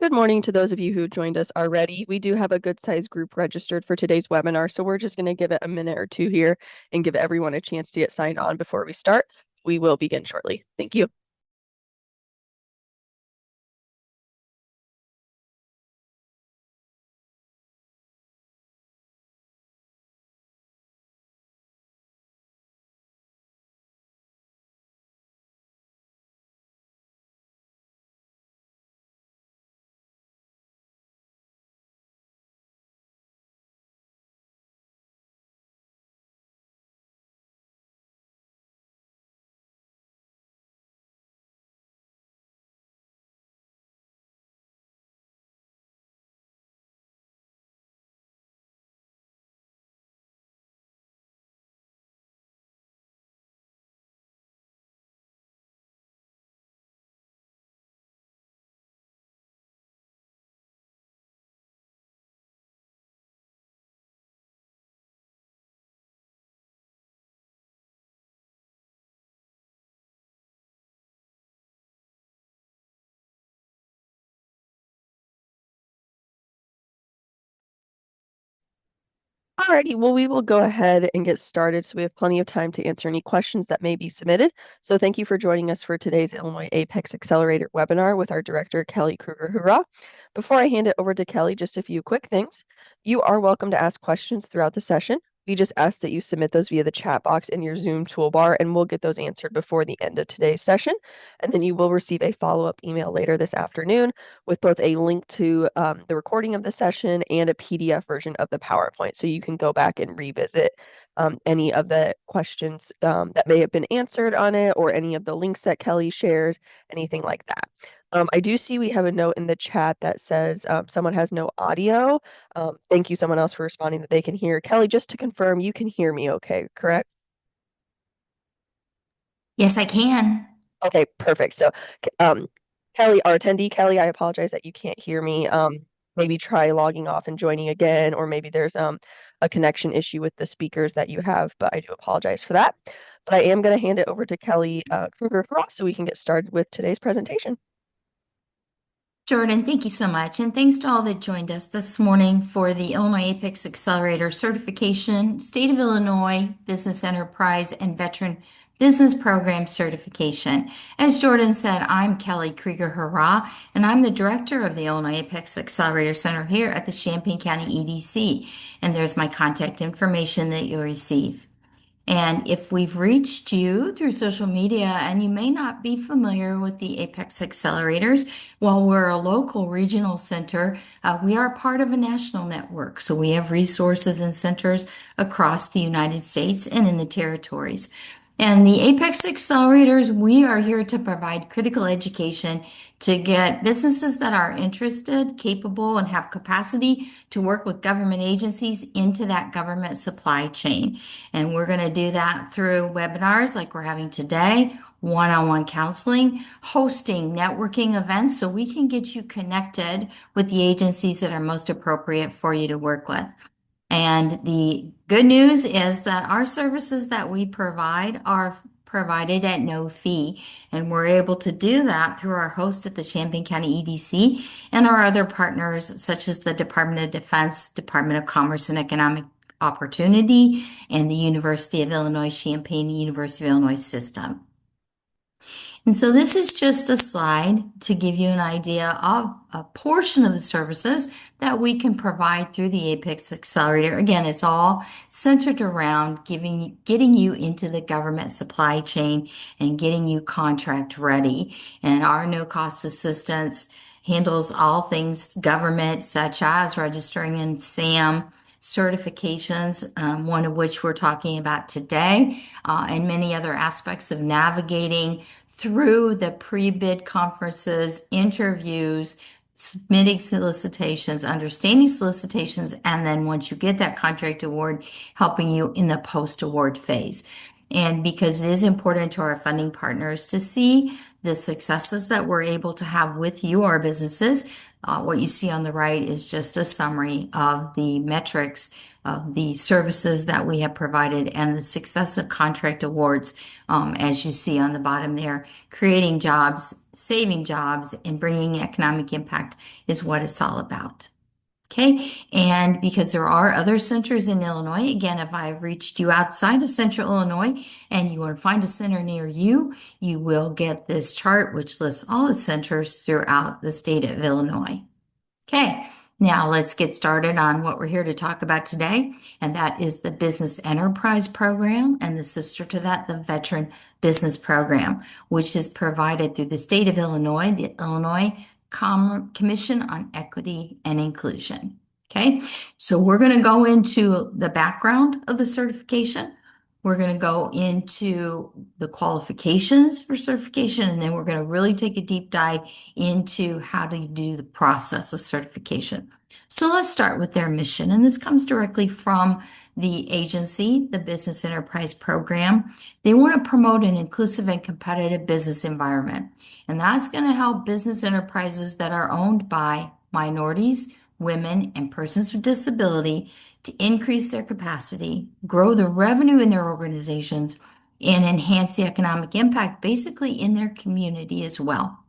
Good morning to those of you who joined us already. We do have a good sized group registered for today's webinar, so we're just going to give it a minute or two here and give everyone a chance to get signed on before we start. We will begin shortly. Thank you. Alrighty, well, we will go ahead and get started so we have plenty of time to answer any questions that may be submitted. So thank you for joining us for today's Illinois Apex Accelerator webinar with our director, Keli Krueger-Huhra. Before I hand it over to Keli, just a few quick things. You are welcome to ask questions throughout the session. We just ask that you submit those via the chat box in your Zoom toolbar, and we'll get those answered before the end of today's session. And then you will receive a follow-up email later this afternoon with both a link to the recording of the session and a PDF version of the PowerPoint. So you can go back and revisit any of the questions that may have been answered on it or any of the links that Keli shares, anything like that. I do see we have a note in the chat that says someone has no audio. Thank you, someone else, for responding that they can hear. Keli, just to confirm, you can hear me okay, correct? Yes, I can. Okay, perfect. So, Keli, our attendee, Keli, I apologize that you can't hear me. Maybe try logging off and joining again, or maybe there's a connection issue with the speakers that you have, but I do apologize for that. But I am going to hand it over to Keli Krueger-Huhra so we can get started with today's presentation. Jordan, thank you so much. And thanks to all that joined us this morning for the Illinois Apex Accelerator Certification, State of Illinois Business Enterprise and Veteran Business Program Certification. As Jordan said, I'm Keli Krueger-Huhra, and I'm the director of the Illinois Apex Accelerator Center here at the Champaign County EDC. And there's my contact information that you'll receive. And if we've reached you through social media and you may not be familiar with the Apex Accelerators, while we're a local regional center, we are part of a national network. So we have resources and centers across the United States and in the territories. And the Apex Accelerators, we are here to provide critical education to get businesses that are interested, capable, and have capacity to work with government agencies into that government supply chain. And we're going to do that through webinars like we're having today, one-on-one counseling, hosting networking events so we can get you connected with the agencies that are most appropriate for you to work with. And the good news is that our services that we provide are provided at no fee. And we're able to do that through our host at the Champaign County EDC and our other partners, such as the Department of Defense, Department of Commerce and Economic Opportunity, and the University of Illinois Champaign University of Illinois system. And so this is just a slide to give you an idea of a portion of the services that we can provide through the Apex Accelerator. Again, it's all centered around getting you into the government supply chain and getting you contract ready. And our no-cost assistance handles all things government, such as registering in SAM certifications, one of which we're talking about today, and many other aspects of navigating through the pre-bid conferences, interviews, submitting solicitations, understanding solicitations, and then once you get that contract award, helping you in the post-award phase. And because it is important to our funding partners to see the successes that we're able to have with you, our businesses, what you see on the right is just a summary of the metrics of the services that we have provided and the successive contract awards, as you see on the bottom there. Creating jobs, saving jobs, and bringing economic impact is what it's all about. Okay, and because there are other centers in Illinois, again, if I've reached you outside of Central Illinois and you want to find a center near you, you will get this chart which lists all the centers throughout the state of Illinois. Okay, now let's get started on what we're here to talk about today, and that is the Business Enterprise Program, and the sister to that, the Veteran Business Program, which is provided through the state of Illinois, the Illinois Commission on Equity and Inclusion. Okay, so we're going to go into the background of the certification. We're going to go into the qualifications for certification, and then we're going to really take a deep dive into how to do the process of certification. So let's start with their mission, and this comes directly from the agency, the Business Enterprise Program. They want to promote an inclusive and competitive business environment, and that's going to help business enterprises that are owned by minorities, women, and persons with disability to increase their capacity, grow the revenue in their organizations, and enhance the economic impact basically in their community as well.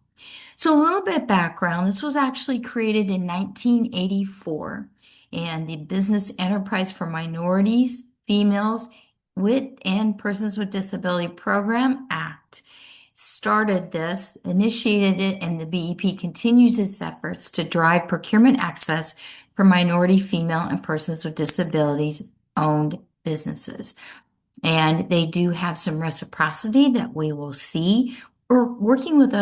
So, a little bit of background, this was actually created in 1984, and the Business Enterprise for Minorities, Females, and Persons with Disability Program Act started this, initiated it, and the BEP continues its efforts to drive procurement access for minority, female, and persons with disabilities owned businesses. And they do have some reciprocity that we will see. We're working with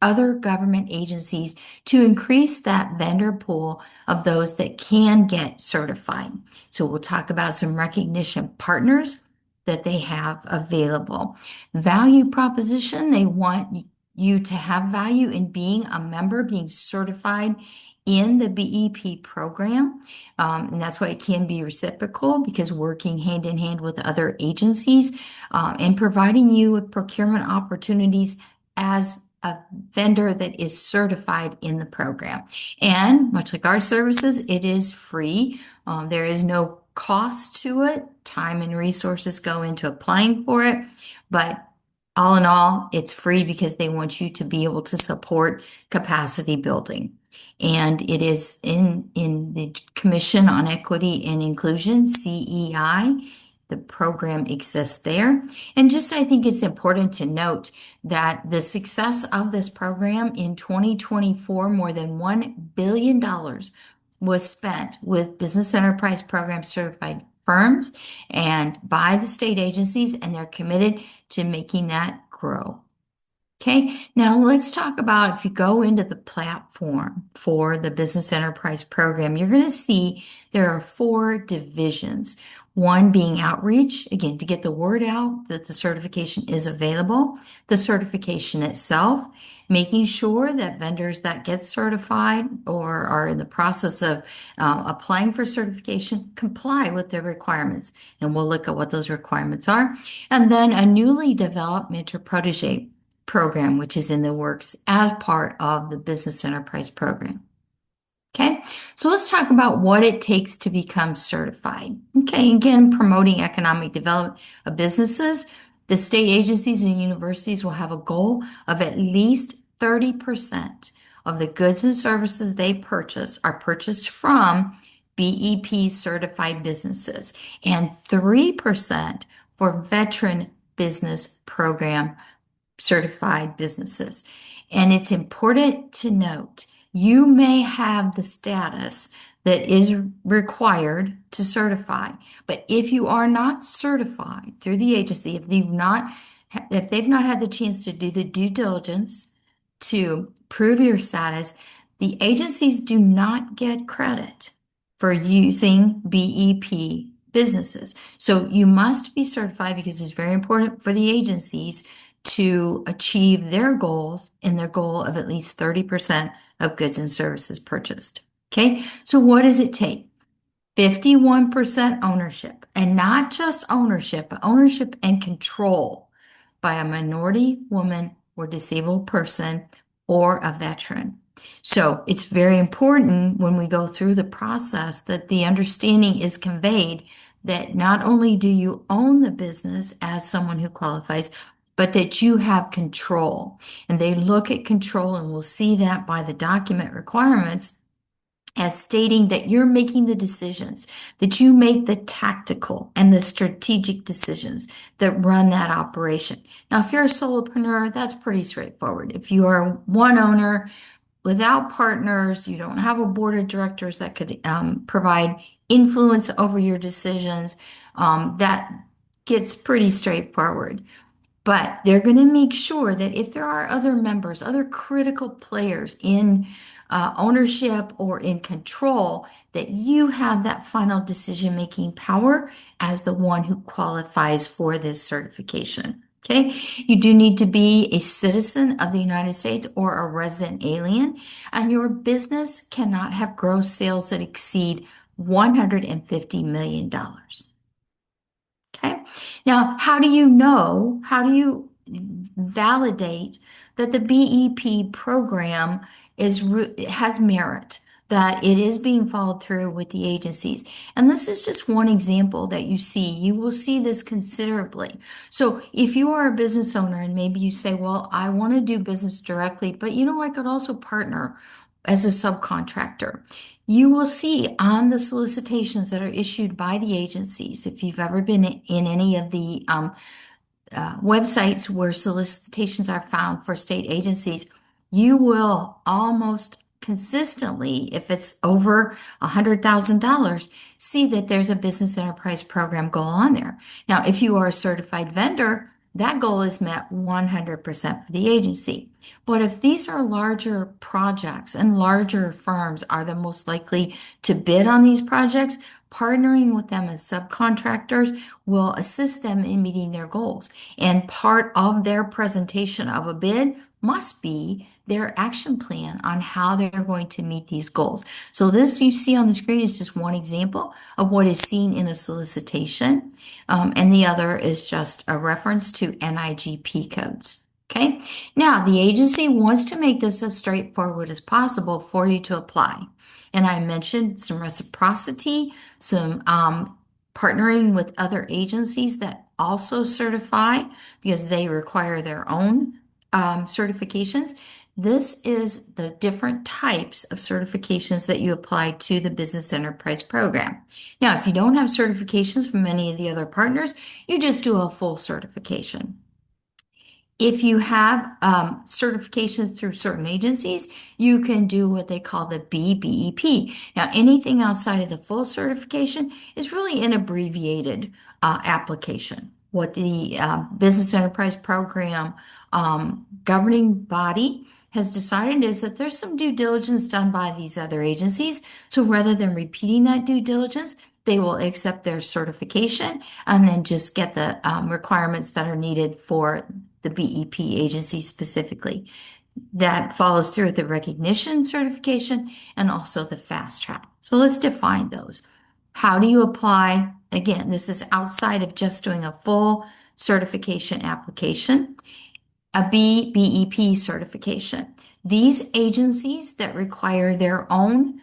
other government agencies to increase that vendor pool of those that can get certified. So we'll talk about some recognition partners that they have available. Value proposition, they want you to have value in being a member, being certified in the BEP program. And that's why it can be reciprocal, because working hand in hand with other agencies and providing you with procurement opportunities as a vendor that is certified in the program. And much like our services, it is free. There is no cost to it. Time and resources go into applying for it. But all in all, it's free because they want you to be able to support capacity building. And it is in the Commission on Equity and Inclusion, CEI. The program exists there. And just I think it's important to note that the success of this program in 2024, more than $1 billion was spent with business enterprise program certified firms and by the state agencies, and they're committed to making that grow. Okay, now let's talk about if you go into the platform for the business enterprise program, you're going to see there are 4 divisions. One being outreach, again, to get the word out that the certification is available, the certification itself, making sure that vendors that get certified or are in the process of applying for certification comply with the requirements. And we'll look at what those requirements are. And then a newly developed mentor protege program, which is in the works as part of the business enterprise program. Okay, so let's talk about what it takes to become certified. Okay, again, promoting economic development of businesses. The state agencies and universities will have a goal of at least 30% of the goods and services they purchase are purchased from BEP certified businesses, and 3% for veteran business program certified businesses. And it's important to note, you may have the status that is required to certify, but if you are not certified through the agency, if they've not had the chance to do the due diligence to prove your status, the agencies do not get credit for using BEP businesses. So you must be certified because it's very important for the agencies to achieve their goals and their goal of at least 30% of goods and services purchased. Okay, so what does it take? 51% ownership, and not just ownership, but ownership and control by a minority, woman, or disabled person or a veteran. So it's very important when we go through the process that the understanding is conveyed that not only do you own the business as someone who qualifies, but that you have control. And they look at control, and we'll see that by the document requirements as stating that you're making the decisions, that you make the tactical and the strategic decisions that run that operation. Now, if you're a solopreneur, that's pretty straightforward. If you are one owner, without partners, you don't have a board of directors that could provide influence over your decisions. That gets pretty straightforward. But they're going to make sure that if there are other members, other critical players in ownership or in control, that you have that final decision-making power as the one who qualifies for this certification. Okay, you do need to be a citizen of the United States or a resident alien, and your business cannot have gross sales that exceed $150 million. Okay. Now, how do you know? How do you validate that the BEP program has merit, that it is being followed through with the agencies? And this is just one example that you see. You will see this considerably. So if you are a business owner and maybe you say, well, I want to do business directly, but I could also partner as a subcontractor. You will see on the solicitations that are issued by the agencies, if you've ever been in any of the websites where solicitations are found for state agencies, you will almost consistently, if it's over $100,000, see that there's a business enterprise program goal on there. Now, if you are a certified vendor, that goal is met 100% for the agency. But if these are larger projects and larger firms are the most likely to bid on these projects, partnering with them as subcontractors will assist them in meeting their goals. And part of their presentation of a bid must be their action plan on how they're going to meet these goals. So this you see on the screen is just one example of what is seen in a solicitation. And the other is just a reference to NIGP codes. Okay. Now, the agency wants to make this as straightforward as possible for you to apply. And I mentioned some reciprocity, some partnering with other agencies that also certify because they require their own certifications. This is the different types of certifications that you apply to the Business Enterprise Program. Now, if you don't have certifications from any of the other partners, you just do a full certification. If you have certifications through certain agencies, you can do what they call the BBEP. Now, anything outside of the full certification is really an abbreviated application. What the Business Enterprise Program governing body has decided is that there's some due diligence done by these other agencies. So rather than repeating that due diligence, they will accept their certification and then just get the requirements that are needed for the BEP agency specifically. That follows through with the recognition certification and also the fast track. So let's define those. How do you apply? Again, this is outside of just doing a full certification application. A BEP certification. These agencies that require their own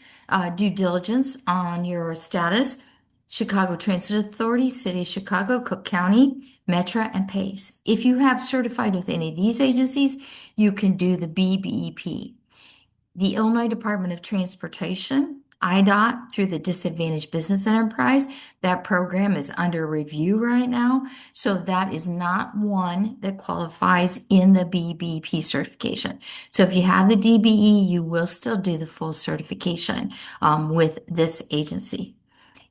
due diligence on your status: Chicago Transit Authority, City of Chicago, Cook County, Metra, and PACE. If you have certified with any of these agencies, you can do the BBEP. The Illinois Department of Transportation, IDOT, through the Disadvantaged Business Enterprise, that program is under review right now. So that is not one that qualifies in the BBP certification. So if you have the DBE, you will still do the full certification with this agency.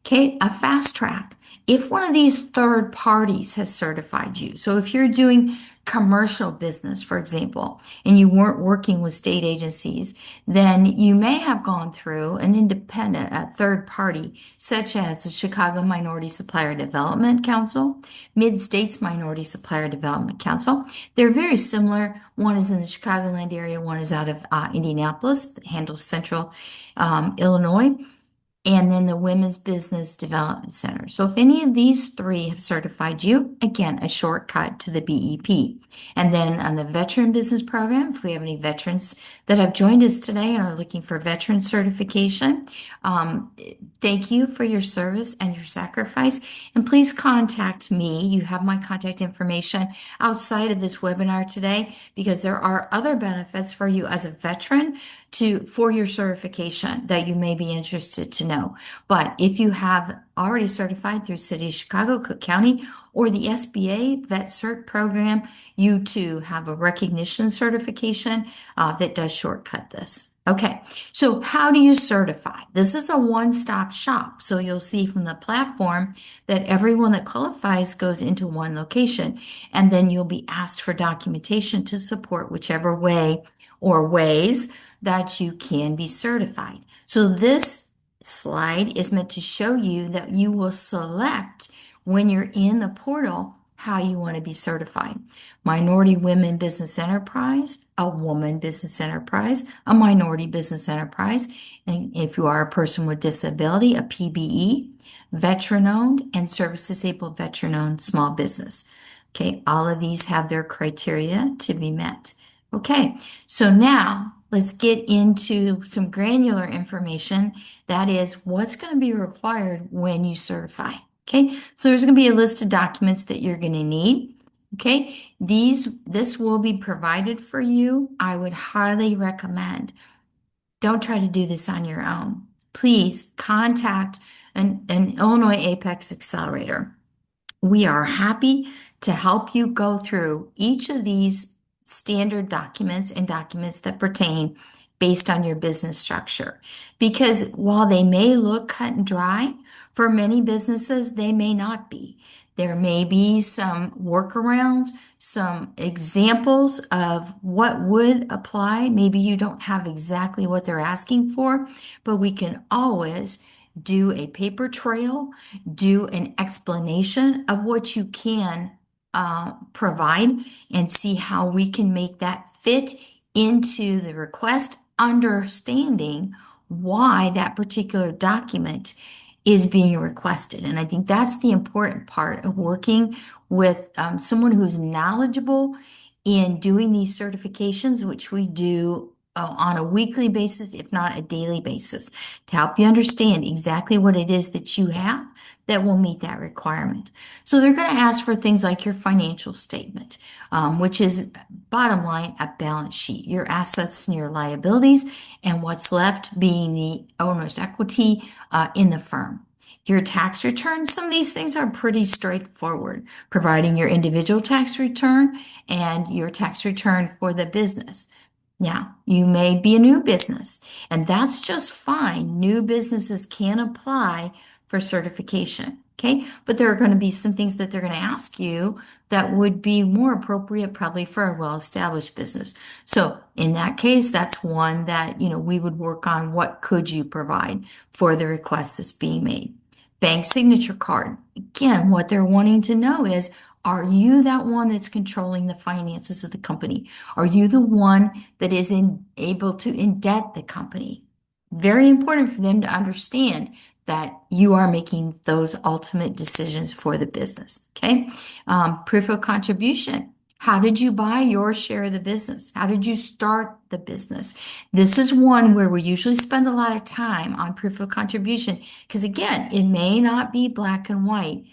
Okay, a fast track. If one of these third parties has certified you, so if you're doing commercial business, for example, and you weren't working with state agencies, then you may have gone through an independent, a third party, such as the Chicago Minority Supplier Development Council, Mid-States Minority Supplier Development Council. They're very similar. One is in the Chicagoland area, one is out of Indianapolis, that handles central Illinois. and then the Women's Business Development Center. So if any of these three have certified you, again, a shortcut to the BEP. And then on the Veteran Business Program, if we have any veterans that have joined us today and are looking for veteran certification, um, thank you for your service and your sacrifice. And please contact me. You have my contact information outside of this webinar today because there are other benefits for you as a veteran for your certification that you may be interested to know. But if you have already certified through City of Chicago, Cook County, or the SBA Vet Cert program, you too have a recognition certification that does shortcut this. Okay, so how do you certify? This is a one-stop shop. So you'll see from the platform that everyone that qualifies goes into one location, and then you'll be asked for documentation to support whichever way or ways that you can be certified. So this slide is meant to show you that you will select when you're in the portal how you want to be certified. Minority women business enterprise, a woman business enterprise, a minority business enterprise, and if you are a person with disability, a PBE, veteran owned, and service disabled veteran owned small business. Okay, all of these have their criteria to be met. Okay, so now let's get into some granular information. That is what's going to be required when you certify. Okay, so there's going to be a list of documents that you're going to need. Okay, this will be provided for you. I would highly recommend. Don't try to do this on your own. Please contact an Illinois Apex Accelerator. We are happy to help you go through each of these standard documents and documents that pertain based on your business structure. Because while they may look cut and dry, for many businesses, they may not be. There may be some workarounds, some examples of what would apply. Maybe you don't have exactly what they're asking for, but we can always do a paper trail, do an explanation of what you can provide, and see how we can make that fit into the request, understanding why that particular document is being requested. And I think that's the important part of working with someone who's knowledgeable in doing these certifications, which we do on a weekly basis, if not a daily basis, to help you understand exactly what it is that you have that will meet that requirement. So they're going to ask for things like your financial statement, which is bottom line, a balance sheet, your assets and your liabilities, and what's left being the owner's equity in the firm. Your tax return, some of these things are pretty straightforward, providing your individual tax return and your tax return for the business. Now, you may be a new business, and that's just fine. New businesses can apply for certification, okay? But there are going to be some things that they're going to ask you that would be more appropriate probably for a well-established business. So in that case, that's one that, we would work on what could you provide for the request that's being made. Bank signature card. Again, what they're wanting to know is, are you that one that's controlling the finances of the company? Are you the one that is able to indebt the company? Very important for them to understand that you are making those ultimate decisions for the business. Okay. Proof of contribution. How did you buy your share of the business? How did you start the business? This is one where we usually spend a lot of time on proof of contribution because, again, it may not be black and white.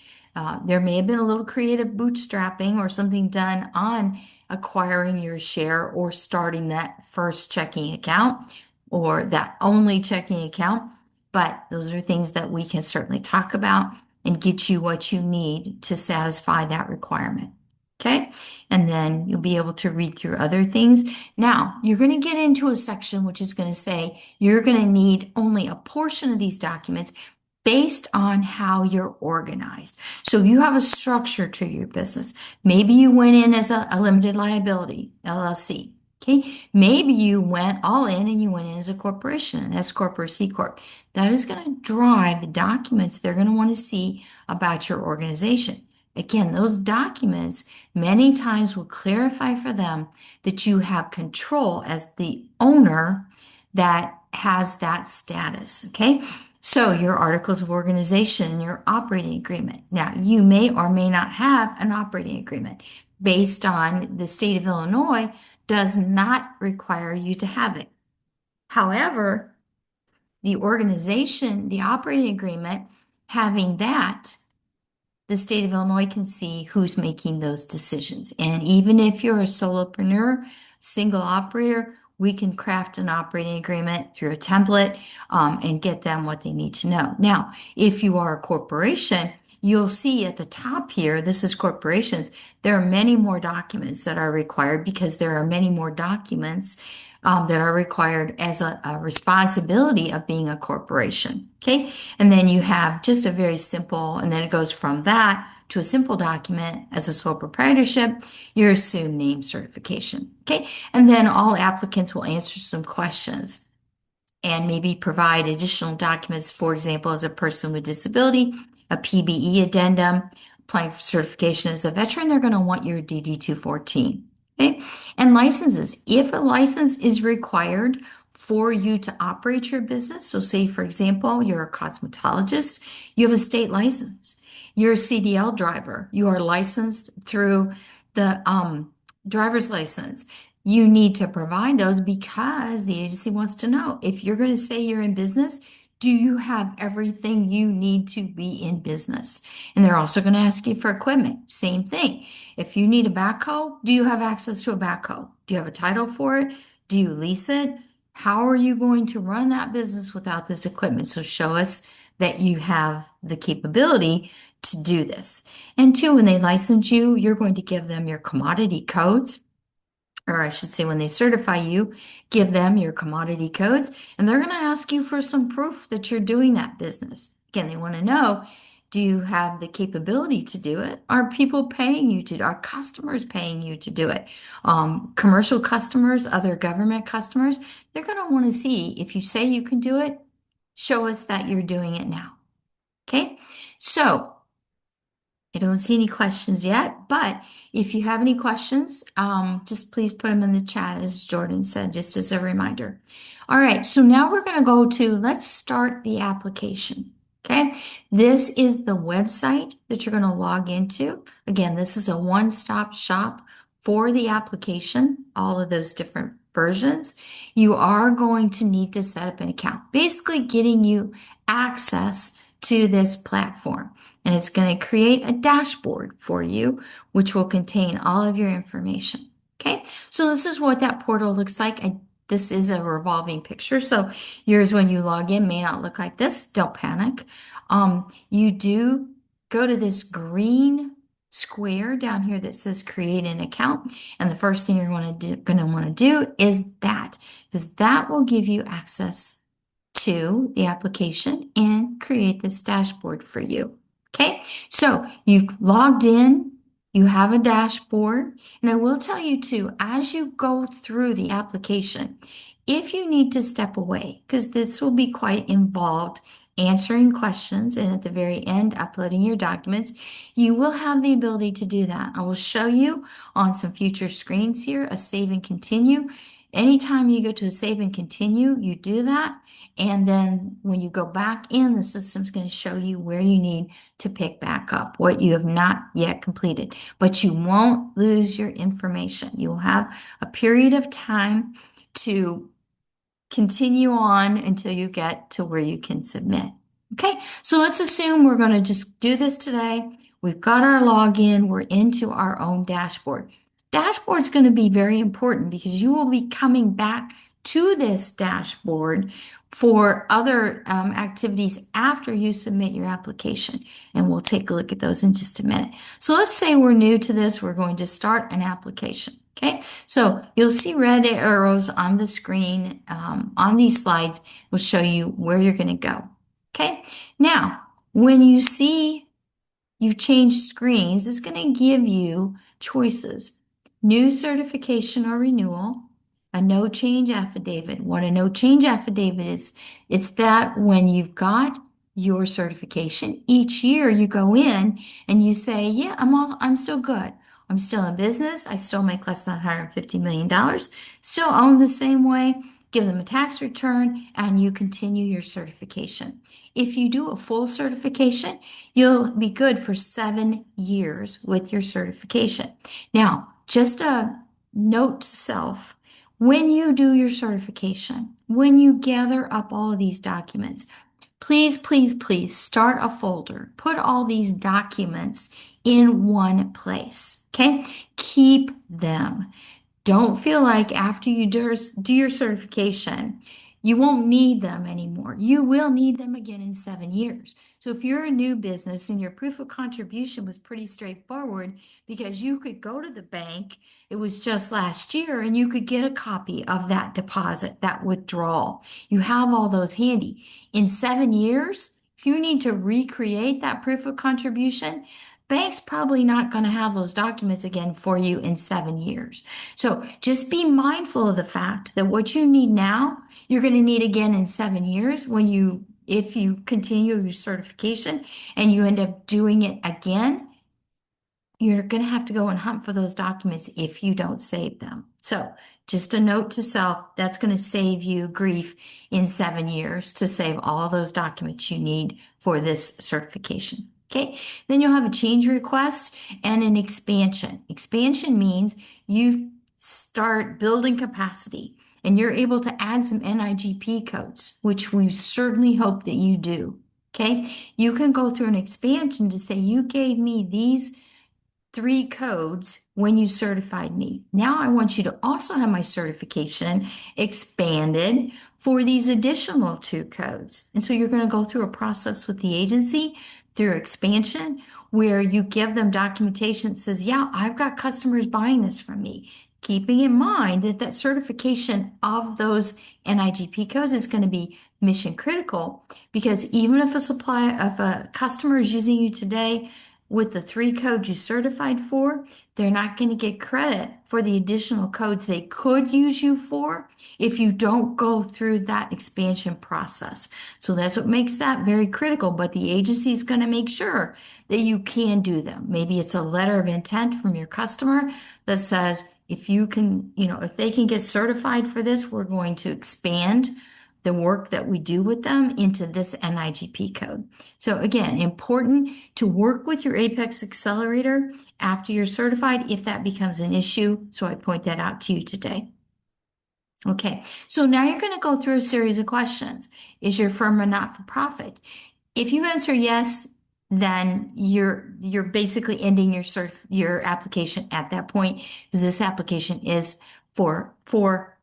There may have been a little creative bootstrapping or something done on acquiring your share or starting that first checking account or that only checking account. But those are things that we can certainly talk about and get you what you need to satisfy that requirement. Okay. And then you'll be able to read through other things. Now, you're going to get into a section which is going to say you're going to need only a portion of these documents based on how you're organized. So you have a structure to your business. Maybe you went in as a limited liability, LLC. Okay. Maybe you went all in and you went in as a corporation, an S Corp or C Corp. That is going to drive the documents they're going to want to see about your organization. Again, those documents many times will clarify for them that you have control as the owner that has that status. Okay. So your articles of organization, your operating agreement. Now, you may or may not have an operating agreement based on the state of Illinois does not require you to have it. However, the organization, the operating agreement, having that, the state of Illinois can see who's making those decisions. And even if you're a solopreneur, single operator, we can craft an operating agreement through a template and get them what they need to know. Now, if you are a corporation, you'll see at the top here, this is corporations, there are many more documents that are required because there are many more documents that are required as a responsibility of being a corporation. Okay. And then you have just a very simple, and then it goes from that to a simple document as a sole proprietorship, your assumed name certification. Okay. And then all applicants will answer some questions and maybe provide additional documents, for example, as a person with disability, a PBE addendum, applying for certification as a veteran, they're going to want your DD 214. Okay. And licenses. If a license is required for you to operate your business, so say, for example, you're a cosmetologist, you have a state license. You're a CDL driver, you are licensed through the driver's license. You need to provide those because the agency wants to know if you're going to say you're in business, do you have everything you need to be in business? And they're also going to ask you for equipment. Same thing. If you need a backhoe, do you have access to a backhoe? Do you have a title for it? Do you lease it? How are you going to run that business without this equipment? So show us that you have the capability to do this. And two, when they license you, you're going to give them your commodity codes, or I should say, when they certify you, give them your commodity codes, and they're going to ask you for some proof that you're doing that business. Again, they want to know, do you have the capability to do it? Are people paying you to, are customers paying you to do it? Commercial customers, other government customers, they're going to want to see if you say you can do it, show us that you're doing it now. Okay, so I don't see any questions yet, but if you have any questions, just please put them in the chat, as Jordan said, just as a reminder. All right, so now we're going to go to, let's start the application. Okay, this is the website that you're going to log into. Again, this is a one-stop shop for the application, all of those different versions. You are going to need to set up an account, basically getting you access to this platform. And it's going to create a dashboard for you, which will contain all of your information. Okay, so this is what that portal looks like. This is a revolving picture, so yours when you log in may not look like this. Don't panic. You do go to this green square down here that says create an account, and the first thing you're going to want to do is that, because that will give you access to the application and create this dashboard for you. Okay, so you logged in, you have a dashboard, and I will tell you too, as you go through the application, if you need to step away, because this will be quite involved, answering questions, and at the very end, uploading your documents, you will have the ability to do that. I will show you on some future screens here a save and continue. Anytime you go to a save and continue, you do that. And then when you go back in, the system's going to show you where you need to pick back up what you have not yet completed. But you won't lose your information. You'll have a period of time to continue on until you get to where you can submit. Okay, so let's assume we're going to just do this today. We've got our login. We're into our own dashboard. Dashboard is going to be very important because you will be coming back to this dashboard for other activities after you submit your application. And we'll take a look at those in just a minute. So let's say we're new to this. We're going to start an application. Okay, so you'll see red arrows on the screen on these slides will show you where you're going to go. Okay, now when you see you've changed screens, it's going to give you choices: new certification or renewal, a no change affidavit. What a no change affidavit is, it's that when you've got your certification, each year you go in and you say, yeah, I'm still good. I'm still in business. I still make less than $150 million. Still own the same way. give them a tax return, and you continue your certification. If you do a full certification, you'll be good for 7 years with your certification. Now, just a note to self, when you do your certification, when you gather up all of these documents, please, please, please start a folder. Put all these documents in one place. Okay? Keep them. Don't feel like after you do your certification, you won't need them anymore. You will need them again in 7 years. So if you're a new business and your proof of contribution was pretty straightforward because you could go to the bank, it was just last year, and you could get a copy of that deposit, that withdrawal. You have all those handy. In 7 years, if you need to recreate that proof of contribution, bank's probably not going to have those documents again for you in 7 years. So just be mindful of the fact that what you need now, you're going to need again in 7 years if you continue your certification and you end up doing it again, you're going to have to go and hunt for those documents if you don't save them. So just a note to self, that's going to save you grief in 7 years to save all those documents you need for this certification. Okay, then you'll have a change request and an expansion. Expansion means you start building capacity and you're able to add some NIGP codes, which we certainly hope that you do. Okay, you can go through an expansion to say you gave me these 3 codes when you certified me. Now I want you to also have my certification expanded for these additional 2 codes. And so you're going to go through a process with the agency through expansion where you give them documentation that says, yeah, I've got customers buying this from me. Keeping in mind that that certification of those NIGP codes is going to be mission critical because even if a customer is using you today with the 3 codes you certified for, they're not going to get credit for the additional codes they could use you for if you don't go through that expansion process. So that's what makes that very critical, but the agency is going to make sure that you can do them. Maybe it's a letter of intent from your customer that says, if you can, if they can get certified for this, we're going to expand the work that we do with them into this NIGP code. So again, important to work with your Apex Accelerator after you're certified if that becomes an issue. So I point that out to you today. Okay, so now you're going to go through a series of questions. Is your firm a not-for-profit? If you answer yes, then you're basically ending your application at that point because this application is for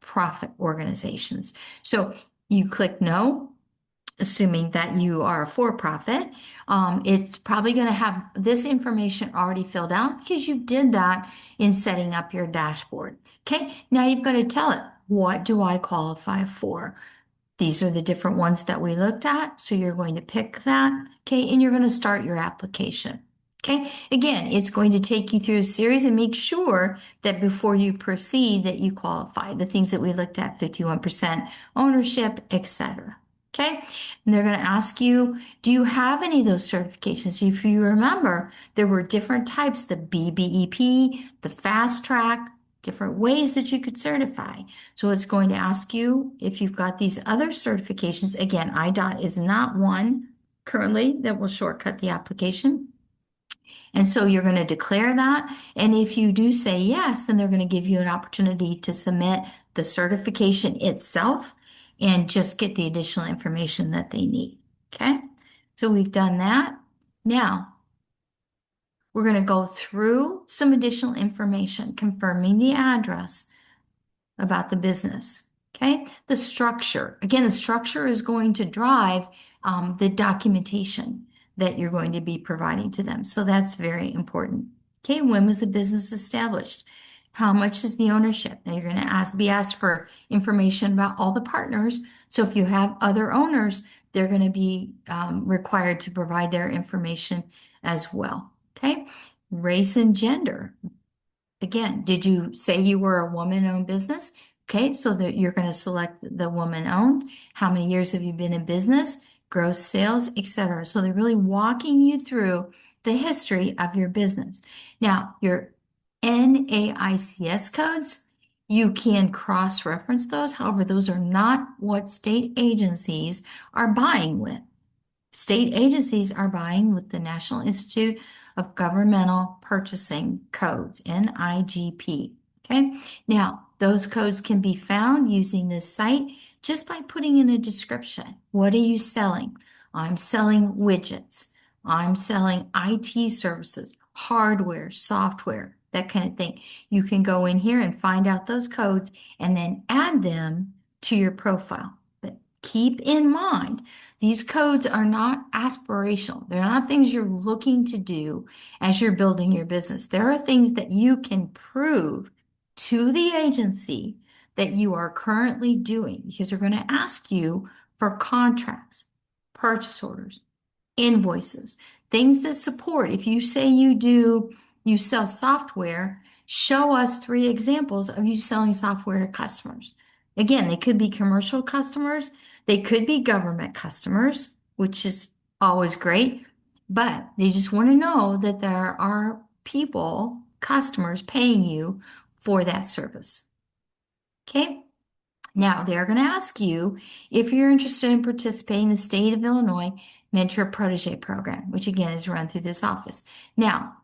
profit organizations. So you click no, assuming that you are a for-profit. It's probably going to have this information already filled out because you did that in setting up your dashboard. Okay, now you've got to tell it, what do I qualify for? These are the different ones that we looked at. So you're going to pick that. Okay, and you're going to start your application. Okay, again, it's going to take you through a series and make sure that before you proceed that you qualify. The things that we looked at, 51% ownership, etc. Okay, and they're going to ask you, do you have any of those certifications? If you remember, there were different types, the BBEP, the fast track, different ways that you could certify. So it's going to ask you if you've got these other certifications. Again, IDOT is not one currently that will shortcut the application. And so you're going to declare that. And if you do say yes, then they're going to give you an opportunity to submit the certification itself and just get the additional information that they need. Okay, so we've done that. Now, we're going to go through some additional information, confirming the address about the business. Okay, the structure. Again, the structure is going to drive the documentation that you're going to be providing to them. So that's very important. Okay, when was the business established? How much is the ownership? Now you're going to be asked for information about all the partners. So if you have other owners, they're going to be required to provide their information as well. Okay, race and gender. Again, did you say you were a woman-owned business? Okay, so that you're going to select the woman-owned. How many years have you been in business? Gross sales, etc. So they're really walking you through the history of your business. Now, your NAICS codes, You can cross-reference those. However, those are not what state agencies are buying with. State agencies are buying with the National Institute of Governmental Purchasing Codes, NIGP. Okay, now those codes can be found using this site just by putting in a description. What are you selling? I'm selling widgets. I'm selling IT services, hardware, software, that kind of thing. You can go in here and find out those codes and then add them to your profile. But keep in mind, these codes are not aspirational. They're not things you're looking to do as you're building your business. There are things that you can prove to the agency that you are currently doing because they're going to ask you for contracts, purchase orders, invoices, things that support. If you say you sell software, show us 3 examples of you selling software to customers. Again, they could be commercial customers, they could be government customers, which is always great, but they just want to know that there are people, customers paying you for that service. Okay? Now, they're going to ask you if you're interested in participating in the State of Illinois Mentor Protege Program, which again is run through this office. Now,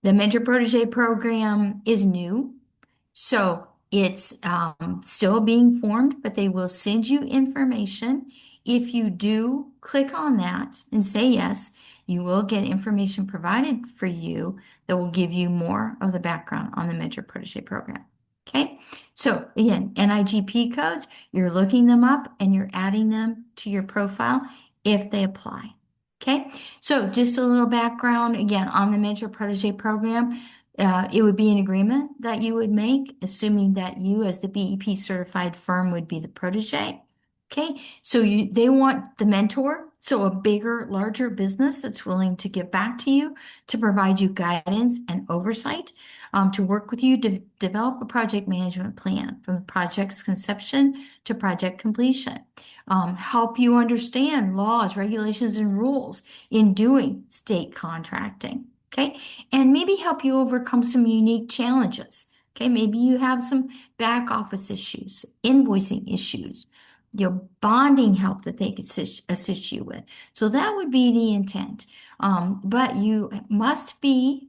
the Mentor Protege Program is new, so it's still being formed, but they will send you information. If you do click on that and say yes, you will get information provided for you that will give you more of the background on the Mentor Protege Program. Okay, so again, NIGP codes, you're looking them up and you're adding them to your profile if they apply. Okay, so just a little background again on the Mentor Protege Program. It would be an agreement that you would make, assuming that you, as the BEP certified firm, would be the protege. Okay, so they want the mentor, so a bigger, larger business that's willing to give back to you, to provide you guidance and oversight, to work with you to develop a project management plan from the project's conception to project completion, help you understand laws, regulations, and rules in doing state contracting. Okay, and maybe help you overcome some unique challenges. Okay, maybe you have some back office issues, invoicing issues, bonding help that they could assist you with. So that would be the intent. But you must be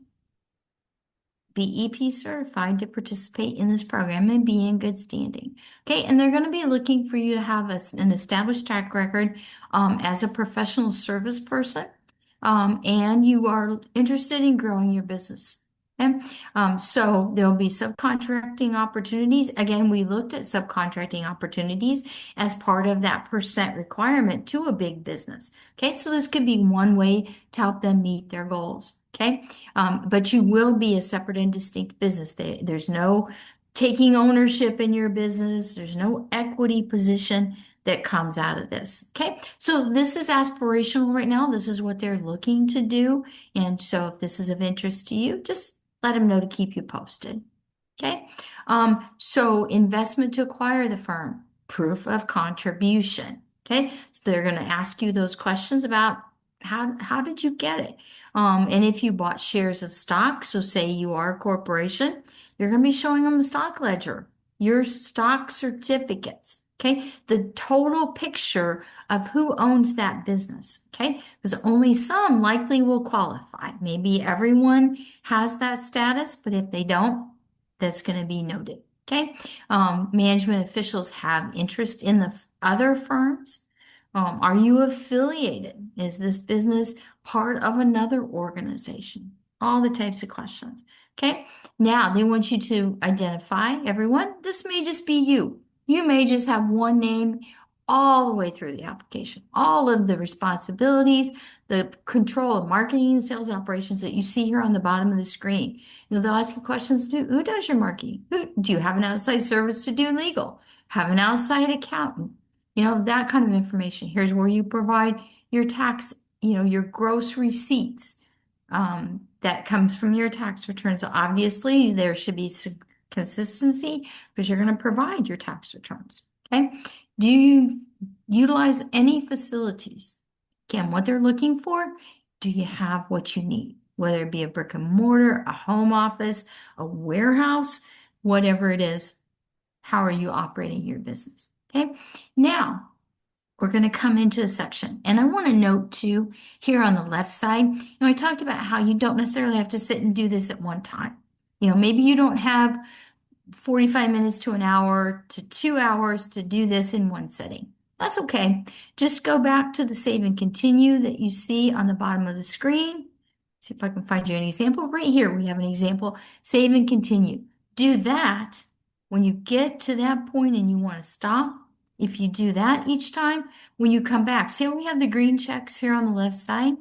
BEP certified to participate in this program and be in good standing. Okay, and they're going to be looking for you to have an established track record as a professional service person, and you are interested in growing your business. Okay, so there'll be subcontracting opportunities. Again, we looked at subcontracting opportunities as part of that percent requirement to a big business. Okay, so this could be one way to help them meet their goals. Okay, but you will be a separate and distinct business. There's no taking ownership in your business. There's no equity position that comes out of this. Okay, so this is aspirational right now. This is what they're looking to do. And so if this is of interest to you, just let them know to keep you posted. Okay, so investment to acquire the firm, proof of contribution. Okay, so they're going to ask you those questions about how did you get it? And if you bought shares of stock, so say you are a corporation, you're going to be showing them the stock ledger, your stock certificates, okay? The total picture of who owns that business, okay? Because only some likely will qualify. Maybe everyone has that status, but if they don't, that's going to be noted, okay? Management officials have interest in the other firms. Are you affiliated? Is this business part of another organization? All the types of questions. Okay. Now they want you to identify everyone. This may just be you. You may just have one name all the way through the application. All of the responsibilities, the control of marketing and sales operations that you see here on the bottom of the screen. They'll ask you questions. Who does your marketing? Do you have an outside service to do legal? Have an outside accountant? That kind of information. Here's where you provide your tax, your gross receipts that comes from your tax returns. So obviously, there should be some consistency because you're going to provide your tax returns. Okay. Do you utilize any facilities? Again, what they're looking for, do you have what you need? Whether it be a brick and mortar, a home office, a warehouse, whatever it is, How are you operating your business? Okay. Now we're going to come into a section. And I want to note too, here on the left side, I talked about how you don't necessarily have to sit and do this at one time. Maybe you don't have 45 minutes to an hour to 2 hours to do this in one setting. That's okay. Just go back to the save and continue that you see on the bottom of the screen. See if I can find you an example. Right here, we have an example. Save and continue. Do that when you get to that point and you want to stop. If you do that each time, when you come back, see how we have the green checks here on the left side?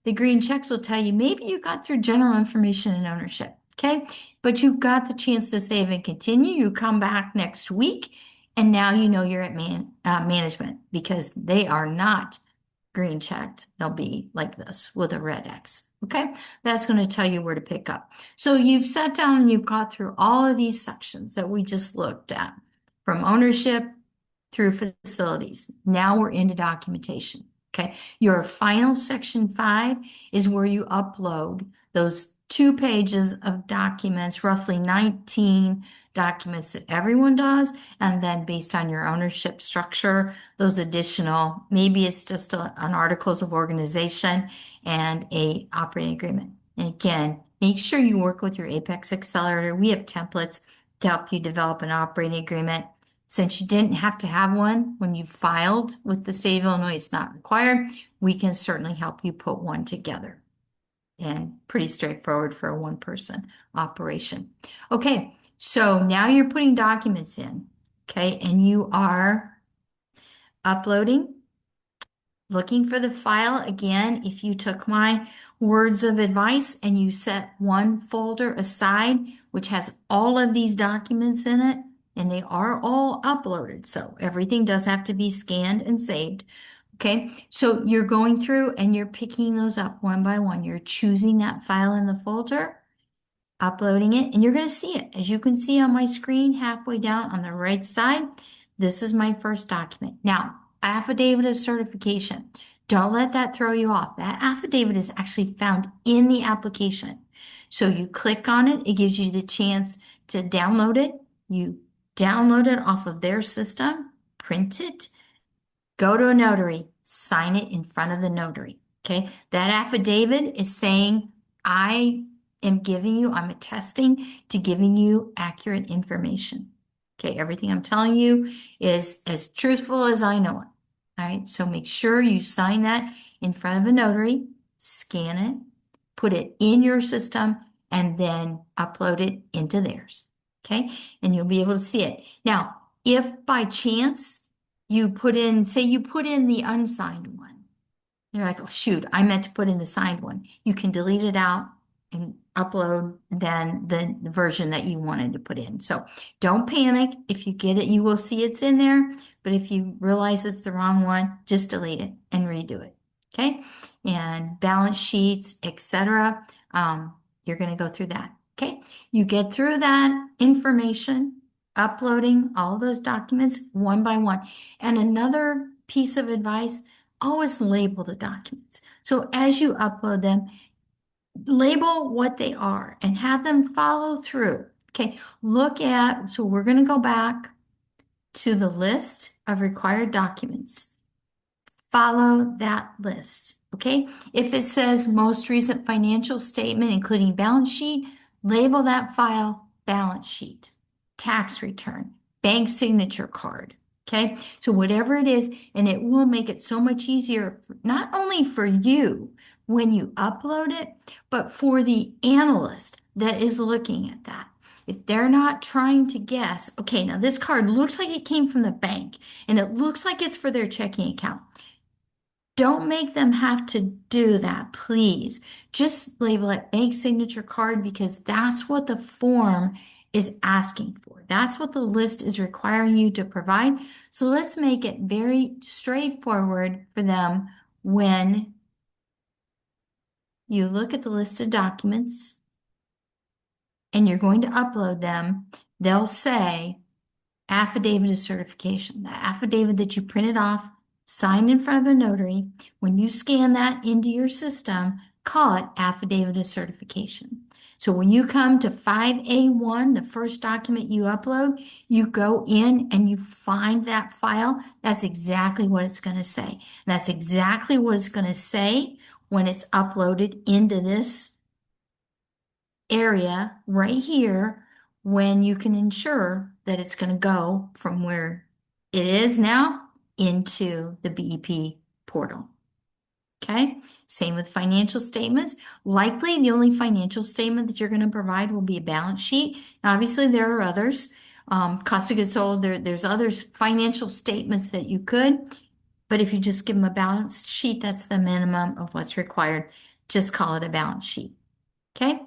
The green checks will tell you maybe you got through general information and ownership. Okay, but you got the chance to save and continue. You come back next week, and now you know you're at management because they are not green checked. They'll be like this with a red X. Okay, that's going to tell you where to pick up. So you've sat down and you've got through all of these sections that we just looked at, from ownership through facilities. Now we're into documentation. Okay, your final section 5 is where you upload those 2 pages of documents, roughly 19 documents that everyone does, and then based on your ownership structure, those additional, maybe it's just an articles of organization and a operating agreement. And again, make sure you work with your Apex Accelerator. We have templates to help you develop an operating agreement. Since you didn't have to have one when you filed with the state of Illinois, it's not required. We can certainly help you put one together. And pretty straightforward for a one-person operation. Okay, so now you're putting documents in, okay, and you are uploading, looking for the file. Again, if you took my words of advice and you set one folder aside, which has all of these documents in it, and they are all uploaded, so everything does have to be scanned and saved. Okay, so you're going through and you're picking those up one by one. You're choosing that file in the folder, uploading it, and you're going to see it. As you can see on my screen, halfway down on the right side, this is my first document. Now, affidavit of certification. Don't let that throw you off. That affidavit is actually found in the application. So you click on it, it gives you the chance to download it. You download it off of their system, print it, go to a notary, sign it in front of the notary. Okay, that affidavit is saying, I'm attesting to giving you accurate information. Okay, everything I'm telling you is as truthful as I know it. All right, so make sure you sign that in front of a notary, scan it, put it in your system, and then upload it into theirs. Okay, and you'll be able to see it. Now, if by chance you put in, say you put in the unsigned one, you're like, oh shoot, I meant to put in the signed one. You can delete it out and upload then the version that you wanted to put in. So don't panic. If you get it, you will see it's in there. But if you realize it's the wrong one, just delete it and redo it. Okay. And balance sheets, etc. You're going to go through that. Okay. You get through that information, uploading all those documents one by one. And another piece of advice, always label the documents. So as you upload them, label what they are and have them follow through. Okay, so we're going to go back to the list of required documents. Follow that list. Okay, if it says most recent financial statement, including balance sheet, label that file balance sheet, tax return, bank signature card. Okay, so whatever it is, and it will make it so much easier, not only for you when you upload it, but for the analyst that is looking at that. If they're not trying to guess, okay, now this card looks like it came from the bank and it looks like it's for their checking account. Don't make them have to do that, please. Just label it bank signature card because that's what the form is asking for. That's what the list is requiring you to provide. So let's make it very straightforward for them when you look at the list of documents and you're going to upload them. They'll say affidavit of certification, the affidavit that you printed off, signed in front of a notary. When you scan that into your system, call it affidavit of certification. So when you come to 5A1, the first document you upload, you go in and you find that file. That's exactly what it's going to say. And that's exactly what it's going to say when it's uploaded into this area right here, when you can ensure that it's going to go from where it is now into the BEP portal. Okay, same with financial statements. Likely the only financial statement that you're going to provide will be a balance sheet. Now, obviously, there are others. Cost of goods sold, there's others financial statements that you could, but if you just give them a balance sheet, that's the minimum of what's required. Just call it a balance sheet. Okay,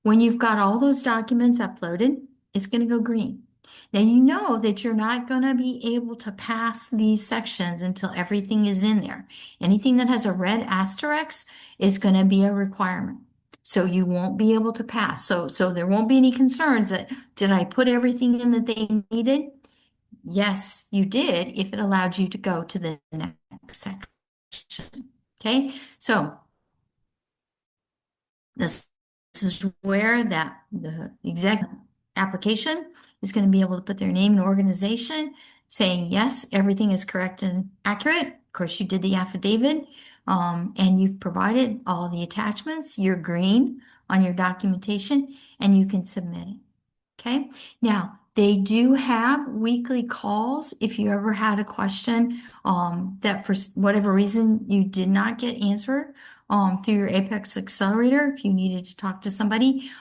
when you've got all those documents uploaded, it's going to go green. Now you know that you're not going to be able to pass these sections until everything is in there. Anything that has a red asterisk is going to be a requirement. So you won't be able to pass. So there won't be any concerns that, did I put everything in that they needed? Yes, you did, if it allowed you to go to the next section. Okay, so this, this is where the exact application is going to be able to put their name and organization, saying, yes, everything is correct and accurate. Of course, you did the affidavit, and you've provided all the attachments. You're green on your documentation, and you can submit it. Okay. Now, they do have weekly calls if you ever had a question that for whatever reason you did not get answered through your Apex Accelerator. If you needed to talk to somebody,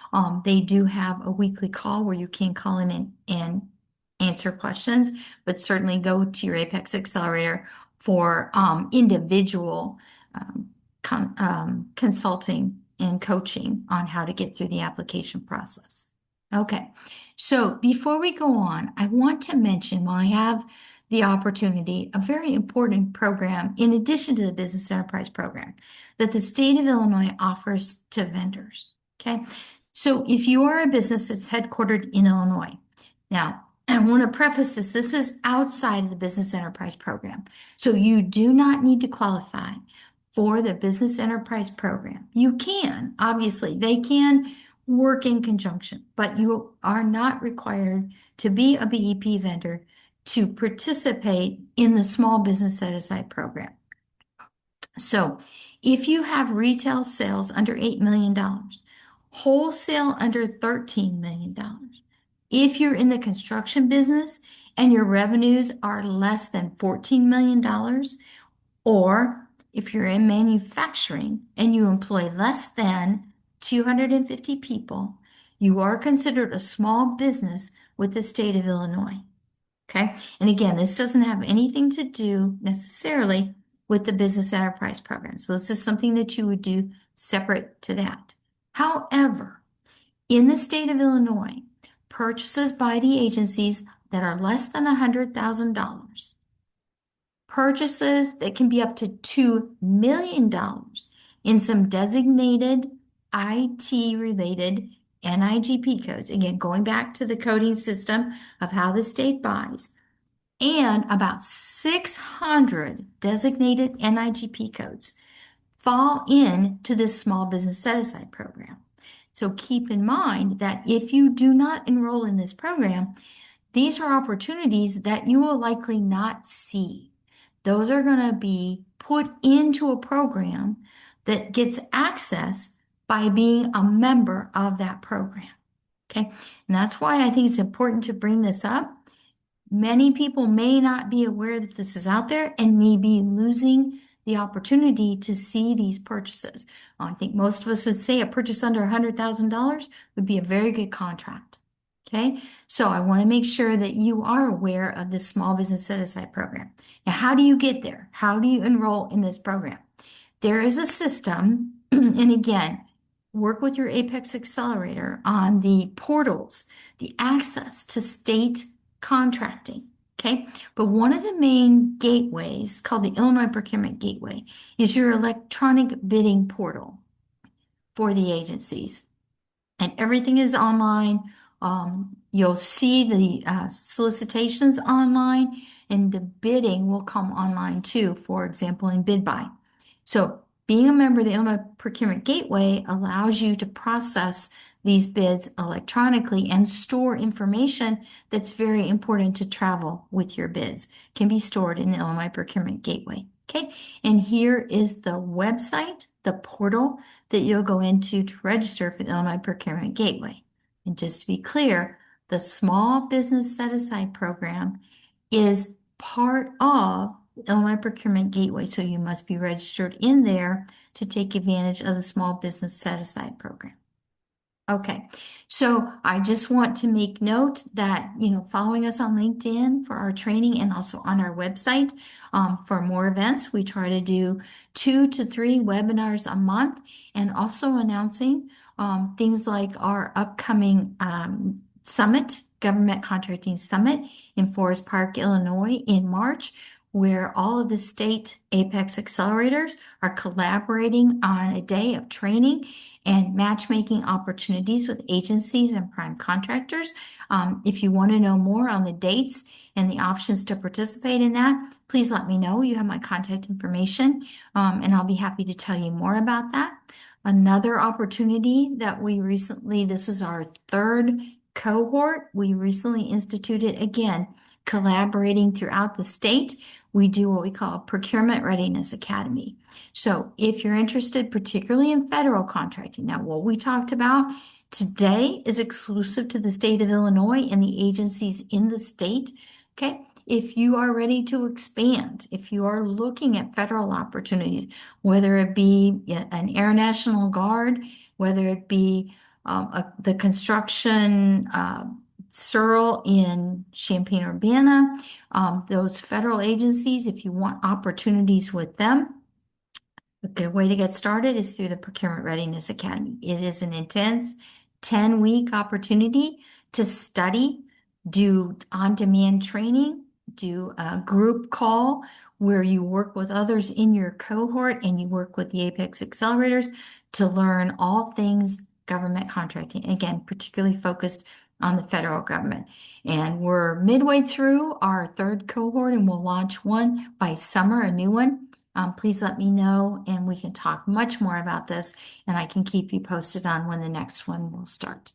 they do have a weekly call where you can call in and answer questions, but certainly go to your Apex Accelerator for individual consulting and coaching on how to get through the application process. Okay, so before we go on, I want to mention, while I have the opportunity, a very important program in addition to the Business Enterprise Program that the state of Illinois offers to vendors. Okay, so if you are a business that's headquartered in Illinois, now I want to preface this, this is outside of the Business Enterprise Program. So you do not need to qualify for the Business Enterprise Program. You can, obviously, they can work in conjunction, but you are not required to be a BEP vendor to participate in the Small Business Set-Aside Program. So if you have retail sales under $8 million, wholesale under $13 million, if you're in the construction business and your revenues are less than $14 million, or if you're in manufacturing and you employ less than 250 people, you are considered a small business with the state of Illinois. Okay. And again, this doesn't have anything to do necessarily with the Business Enterprise Program. So this is something that you would do separate to that. However, in the state of Illinois, purchases by the agencies that are less than $100,000, purchases that can be up to $2 million in some designated IT-related NIGP codes. Again, going back to the coding system of how the state buys, and about 600 designated NIGP codes fall into this small business set-aside program. So keep in mind that if you do not enroll in this program, these are opportunities that you will likely not see. Those are going to be put into a program that gets access by being a member of that program. Okay, and that's why I think it's important to bring this up. Many people may not be aware that this is out there and may be losing the opportunity to see these purchases. I think most of us would say a purchase under $100,000 would be a very good contract. Okay, so I want to make sure that you are aware of this small business set-aside program. Now, how do you get there? How do you enroll in this program? There is a system, and again, work with your Apex Accelerator on the portals, the access to state contracting. Okay, but one of the main gateways, called the Illinois Procurement Gateway, is your electronic bidding portal for the agencies. And everything is online. You'll see the solicitations online, and the bidding will come online too, for example, in BidBuy. So being a member of the Illinois Procurement Gateway allows you to process these bids electronically and store information that's very important to travel with your bids. Can be stored in the Illinois Procurement Gateway. Okay, and here is the website, the portal that you'll go into to register for the Illinois Procurement Gateway. And just to be clear, the Small Business Set-Aside Program is part of Illinois Procurement Gateway, so you must be registered in there to take advantage of the Small Business Set-Aside Program. Okay, so I just want to make note that, following us on LinkedIn for our training and also on our website for more events, we try to do 2 to 3 webinars a month and also announcing things like our upcoming summit, Government Contracting Summit in Forest Park, Illinois in March, where all of the state Apex accelerators are collaborating on a day of training and matchmaking opportunities with agencies and prime contractors. If you want to know more on the dates and the options to participate in that, please let me know. You have my contact information, and I'll be happy to tell you more about that. Another opportunity that this is our third cohort, we recently instituted, again, collaborating throughout the state. We do what we call a Procurement Readiness Academy. So if you're interested, particularly in federal contracting, now what we talked about today is exclusive to the state of Illinois and the agencies in the state. Okay. If you are ready to expand, if you are looking at federal opportunities, whether it be an Air National Guard, whether it be the construction SERL in Champaign, Urbana, those federal agencies, if you want opportunities with them, a good way to get started is through the Procurement Readiness Academy. It is an intense 10-week opportunity to study, do on-demand training, do a group call where you work with others in your cohort and you work with the Apex accelerators to learn all things government contracting. Again, particularly focused on the federal government. And we're midway through our third cohort and we'll launch one by summer, a new one. Please let me know and we can talk much more about this and I can keep you posted on when the next one will start.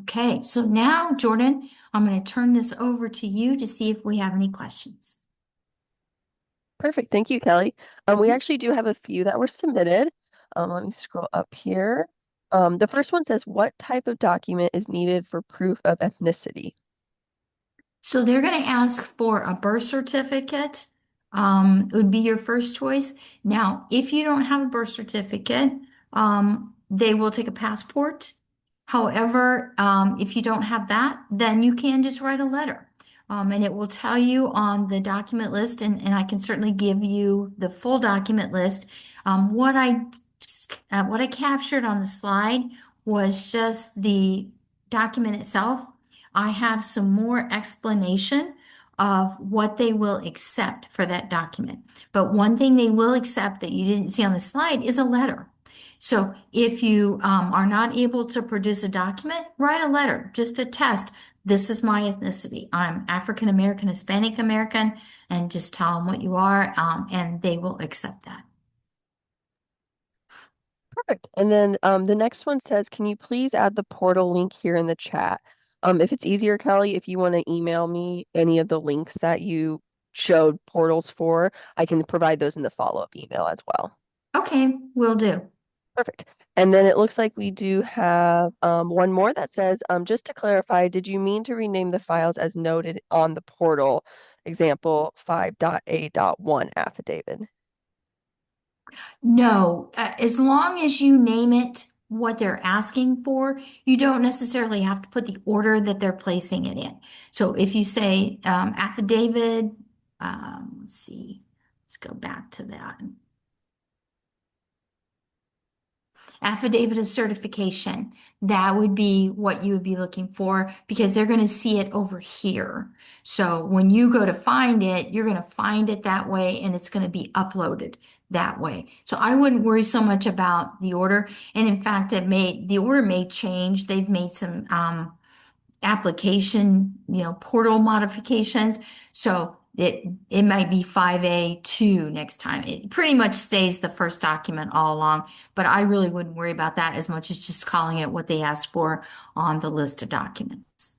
Okay, so now, Jordan, I'm going to turn this over to you to see if we have any questions. Perfect. Thank you, Kelly. We actually do have a few that were submitted. Let me scroll up here. The first one says, what type of document is needed for proof of ethnicity? So they're going to ask for a birth certificate. Would be your first choice. Now, if you don't have a birth certificate, they will take a passport. However, if you don't have that, then you can just write a letter. And it will tell you on the document list, and I can certainly give you the full document list. What I captured on the slide was just the document itself. I have some more explanation of what they will accept for that document. But one thing they will accept that you didn't see on the slide is a letter. So if you are not able to produce a document, write a letter just to test. This is my ethnicity. I'm African American, Hispanic American, and just tell them what you are, and they will accept that. Perfect. And then the next one says, can you please add the portal link here in the chat? If it's easier, Kelly, if you want to email me any of the links that you showed portals for, I can provide those in the follow-up email as well. Okay, will do. Perfect. And then it looks like we do have one more that says, just to clarify, did you mean to rename the files as noted on the portal, example 5.A.1 affidavit? No, as long as you name it what they're asking for, you don't necessarily have to put the order that they're placing it in. So if you say affidavit, let's see, let's go back to that. Affidavit of certification, that would be what you would be looking for because they're going to see it over here. So when you go to find it, you're going to find it that way and it's going to be uploaded that way. So I wouldn't worry so much about the order. And in fact, the order may change. They've made some application, portal modifications. So It might be 5A2 next time. It pretty much stays the first document all along, but I really wouldn't worry about that as much as just calling it what they asked for on the list of documents.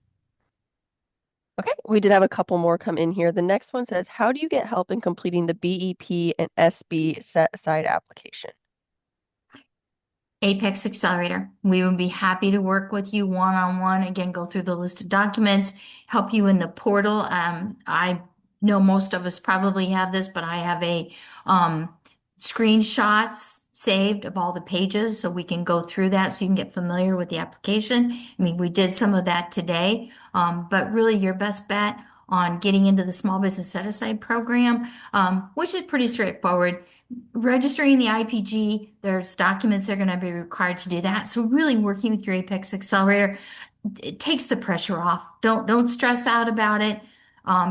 Okay, we did have a couple more come in here. The next one says, how do you get help in completing the BEP and SB set aside application? Apex Accelerator. We would be happy to work with you one-on-one. Again, go through the list of documents, help you in the portal. I know most of us probably have this, but I have a screenshots saved of all the pages so we can go through that so you can get familiar with the application. I mean, we did some of that today, but really your best bet on getting into the small business set aside program, which is pretty straightforward. Registering the IPG, there's documents that are going to be required to do that. So really working with your Apex Accelerator, it takes the pressure off. Don't stress out about it.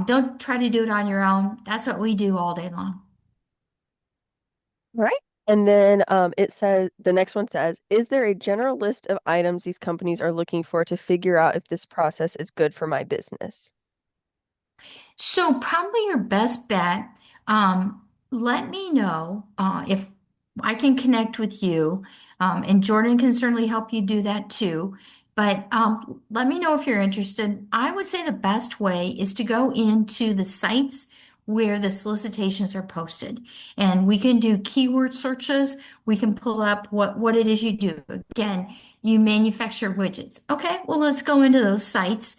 Don't try to do it on your own. That's what we do all day long. All right. And then it says, the next one says, is there a general list of items these companies are looking for to figure out if this process is good for my business? So probably your best bet, let me know if I can connect with you, and Jordan can certainly help you do that too. But let me know if you're interested. I would say the best way is to go into the sites where the solicitations are posted, and we can do keyword searches. We can pull up what it is you do. Again, you manufacture widgets. Okay, well, let's go into those sites.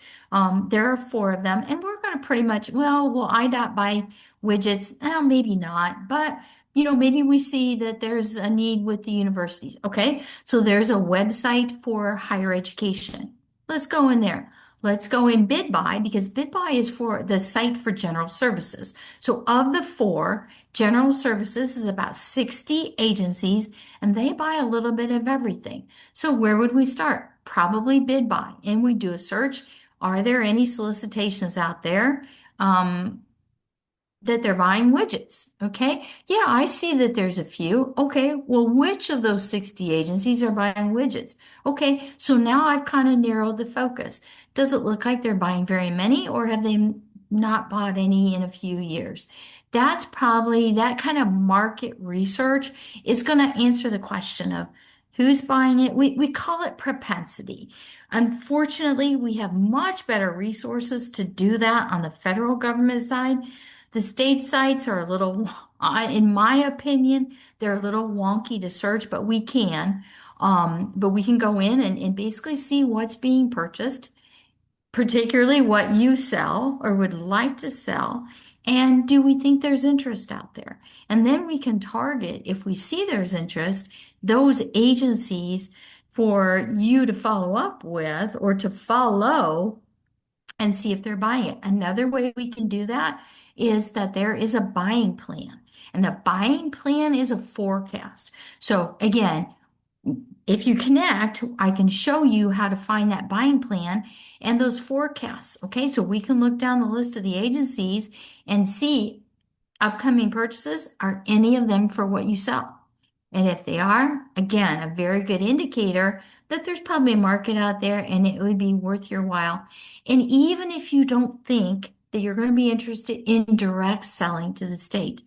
There are four of them, and we're going to pretty much, well, will IDOT buy widgets? Maybe not, but maybe we see that there's a need with the universities. Okay, so there's a website for higher education. Let's go in there. Let's go in bid buy because bid buy is for the site for general services. So of the four, general services is about 60 agencies and they buy a little bit of everything. So where would we start? Probably bid buy. And we do a search. Are there any solicitations out there that they're buying widgets? Okay. Yeah, I see that there's a few. Okay. Well, which of those 60 agencies are buying widgets? Okay. So now I've kind of narrowed the focus. Does it look like they're buying very many or have they not bought any in a few years? That's probably that kind of market research is going to answer the question of who's buying it. We call it propensity. Unfortunately, we have much better resources to do that on the federal government side. The state sites are a little, in my opinion, they're a little wonky to search, but we can. But we can go in and basically see what's being purchased, particularly what you sell or would like to sell. And do we think there's interest out there? And then we can target, if we see there's interest, those agencies for you to follow up with or to follow and see if they're buying it. Another way we can do that is that there is a buying plan, and the buying plan is a forecast. So again, if you connect, I can show you how to find that buying plan and those forecasts. Okay, so we can look down the list of the agencies and see upcoming purchases. Are any of them for what you sell? And if they are, again, a very good indicator that there's probably a market out there and it would be worth your while. And even if you don't think that you're going to be interested in direct selling to the state,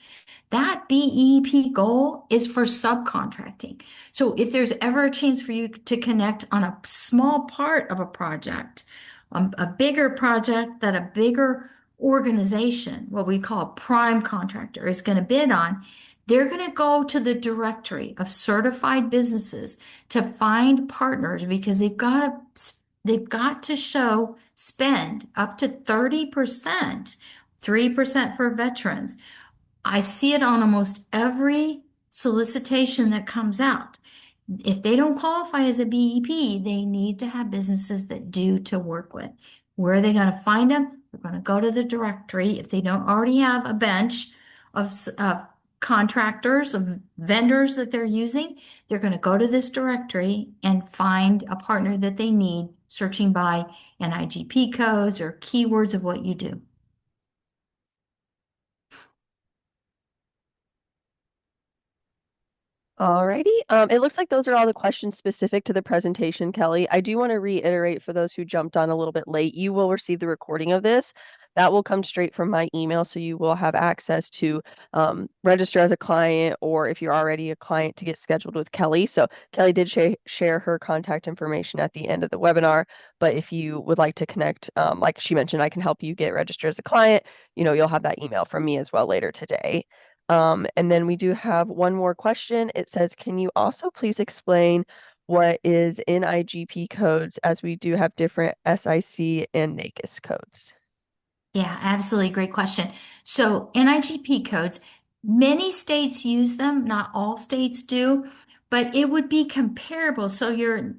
that BEP goal is for subcontracting. So if there's ever a chance for you to connect on a small part of a project, a bigger project that a bigger organization, what we call a prime contractor, is going to bid on, they're going to go to the directory of certified businesses to find partners because they've got to show spend up to 30%, 3% for veterans. I see it on almost every solicitation that comes out. If they don't qualify as a BEP, they need to have businesses that do to work with. Where are they going to find them? They're going to go to the directory. If they don't already have a bench of contractors, of vendors that they're using, they're going to go to this directory and find a partner that they need, searching by NIGP codes or keywords of what you do. Alrighty. It looks like those are all the questions specific to the presentation, Kelly. I do want to reiterate for those who jumped on a little bit late, you will receive the recording of this. That will come straight from my email, so you will have access to register as a client, or if you're already a client, to get scheduled with Keli. So Keli did share her contact information at the end of the webinar, but if you would like to connect, like she mentioned, I can help you get registered as a client. You'll have that email from me as well later today. And then we do have one more question. It says, can you also please explain what is NIGP codes, as we do have different SIC and NAICS codes? Yeah, absolutely. Great question. So NIGP codes, many states use them, not all states do, but it would be comparable. So your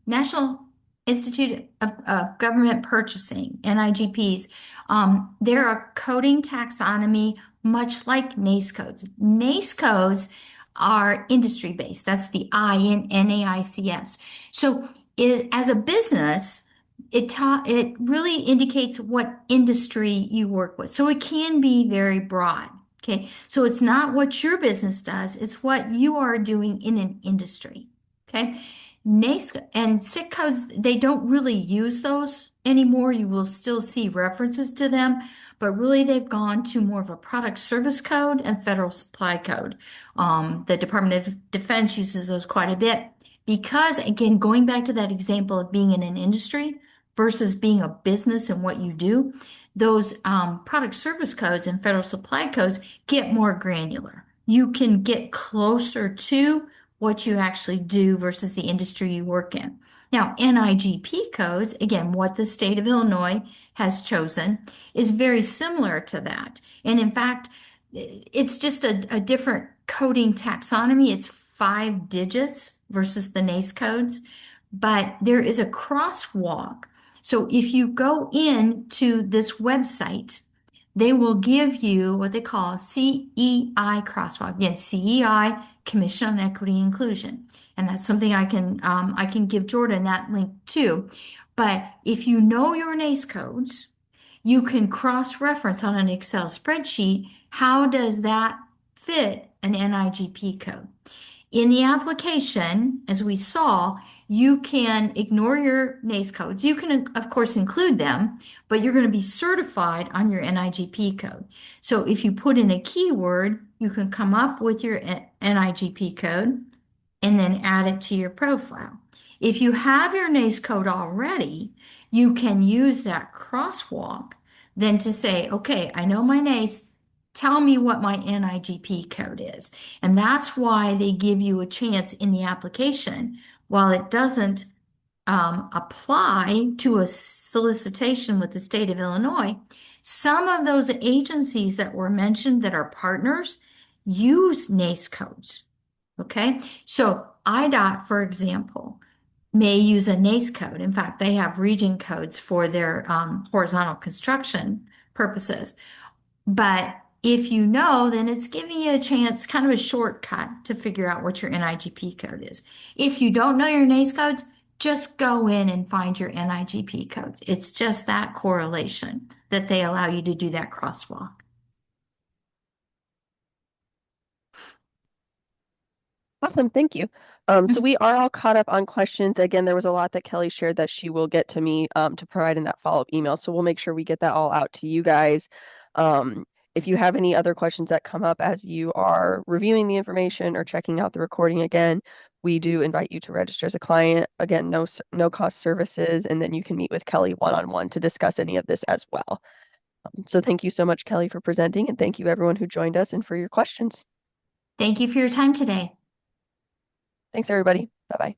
National Institute of Government Purchasing, NIGPs, they're a coding taxonomy much like NAICS codes. NAICS codes are industry based. That's the I in NAICS. So as a business, it really indicates what industry you work with. So it can be very broad. Okay. So it's not what your business does, it's what you are doing in an industry. Okay. NAICS and SIC codes, they don't really use those anymore. You will still see references to them, but really they've gone to more of a product service code and federal supply code. The Department of Defense uses those quite a bit because, again, going back to that example of being in an industry versus being a business and what you do, those product service codes and federal supply codes get more granular. You can get closer to what you actually do versus the industry you work in. Now, NIGP codes, again, what the state of Illinois has chosen, is very similar to that. And in fact, it's just a different coding taxonomy. It's 5 digits versus the NAICS codes, but there is a crosswalk. So if you go into this website, they will give you what they call CEI crosswalk. Again, CEI, Commission on Equity and Inclusion, and that's something I can give Jordan that link too. But if you know your NAICS codes, you can cross-reference on an Excel spreadsheet. How does that fit an NIGP code? In the application, as we saw, you can ignore your NAICS codes. You can, of course, include them, but you're going to be certified on your NIGP code. So if you put in a keyword, you can come up with your NIGP code and then add it to your profile. If you have your NAICS code already, you can use that crosswalk then to say, okay, I know my NAICS, tell me what my NIGP code is. And that's why they give you a chance in the application. While it doesn't apply to a solicitation with the state of Illinois, some of those agencies that were mentioned that are partners use NAICS codes. Okay, so IDOT, for example, may use a NAICS code. In fact, they have region codes for their horizontal construction purposes. But if you know, then it's giving you a chance, kind of a shortcut to figure out what your NIGP code is. If you don't know your NAICS codes, just go in and find your NIGP codes. It's just that correlation that they allow you to do that crosswalk. Awesome, thank you. So we are all caught up on questions. Again, there was a lot that Keli shared that she will get to me to provide in that follow-up email. So we'll make sure we get that all out to you guys. If you have any other questions that come up as you are reviewing the information or checking out the recording again, we do invite you to register as a client. Again, no cost services, and then you can meet with Keli one-on-one to discuss any of this as well. So thank you so much, Keli, for presenting, and thank you everyone who joined us and for your questions. Thank you for your time today. Thanks, everybody. Bye-bye.